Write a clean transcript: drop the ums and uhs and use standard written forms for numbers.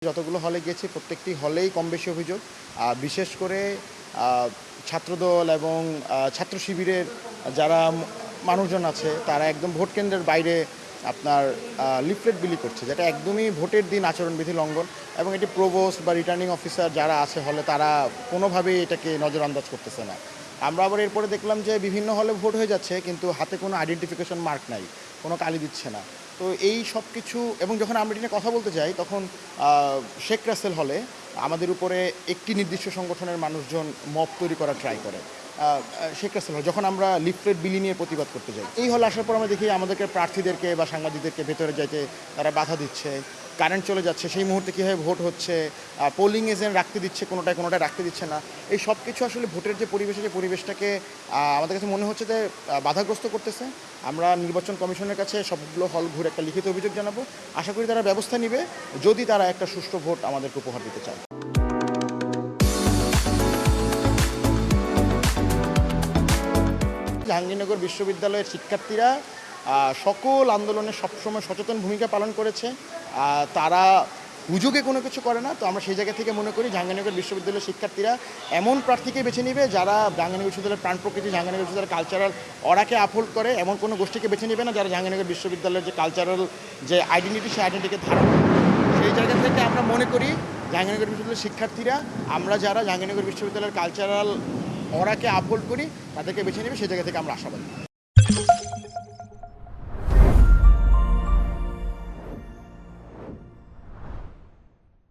যতগুলো হলে গিয়েছি প্রত্যেকটি হলেই কম বেশি অভিযোগ। বিশেষ করে ছাত্রদল এবং ছাত্র শিবিরের যারা মানুষজন আছে তারা একদম ভোট কেন্দ্রের বাইরে আপনার লিফলেট বিলি করছে, যেটা একদমই ভোটের দিন আচরণবিধি লঙ্ঘন। এবং এটি প্রভোস্ট বা রিটার্নিং অফিসার যারা আছে হলে তারা কোনোভাবেই এটাকে নজরআন্দাজ করতেছে না। আমরা আবার এরপরে দেখলাম যে বিভিন্ন হলে ভোট হয়ে যাচ্ছে কিন্তু হাতে কোনো আইডেন্টিফিকেশন মার্ক নাই, কোনো কালি দিচ্ছে না। তো এই সব কিছু, এবং যখন আমরা এটা নিয়ে কথা বলতে যাই তখন শেখ রাসেল হলে আমাদের উপরে একটি নির্দিষ্ট সংগঠনের মানুষজন মব তৈরি করার ট্রাই করে। শেখ রাসেল হল যখন আমরা লিফলেট বিলি নিয়ে প্রতিবাদ করতে যাই, এই হলে আসার পর আমরা দেখি আমাদেরকে প্রার্থীদেরকে বা সাংবাদিকদেরকে ভেতরে যাইতে তারা বাধা দিচ্ছে, কারেন্ট চলে যাচ্ছে, সেই মুহূর্তে কীভাবে ভোট হচ্ছে, পোলিং এজেন্ট রাখতে দিচ্ছে কোনোটায় রাখতে দিচ্ছে না। এই সব কিছু আসলে ভোটের যে পরিবেশটাকে আমাদের কাছে মনে হচ্ছে যে বাধাগ্রস্ত করতেছে। আমরা নির্বাচন কমিশনের কাছে সবগুলো হল ঘুরে একটা লিখিত অভিযোগ জানাবো। আশা করি তারা ব্যবস্থা নেবে যদি তারা একটা সুষ্ঠু ভোট আমাদেরকে উপহার দিতে চায়। জাহাঙ্গীরনগর বিশ্ববিদ্যালয়ের শিক্ষার্থীরা সকল আন্দোলনে সবসময় সচেতন ভূমিকা পালন করেছে। তারা হুজুগে কোনো কিছু করে না। তো আমরা সেই জায়গা থেকে মনে করি জাহাঙ্গীরনগর বিশ্ববিদ্যালয়ের শিক্ষার্থীরা এমন প্রার্থীকে বেছে নেবে যারা জাহাঙ্গীরনগর বিশ্ববিদ্যালয়ের প্রাণ প্রকৃতি, জাহাঙ্গীরনগর বিশ্ববিদ্যালয়ের কালচারাল অরাকে আপহোল্ড করে। এমন কোনো গোষ্ঠীকে বেছে নেবে না যারা জাহাঙ্গীরনগর বিশ্ববিদ্যালয়ের যে কালচারাল যে আইডেন্টিটি, সেই আইডেন্টিটিকে ধারণ করে। সেই জায়গা থেকে আমরা মনে করি জাহাঙ্গীরনগর বিশ্ববিদ্যালয়ের শিক্ষার্থীরা, আমরা যারা জাহাঙ্গীরনগর বিশ্ববিদ্যালয়ের কালচারাল অরাকে আপহোল্ড করি, তাদেরকে বেছে নেবে। সেই জায়গা থেকে আমরা আশাবাদী।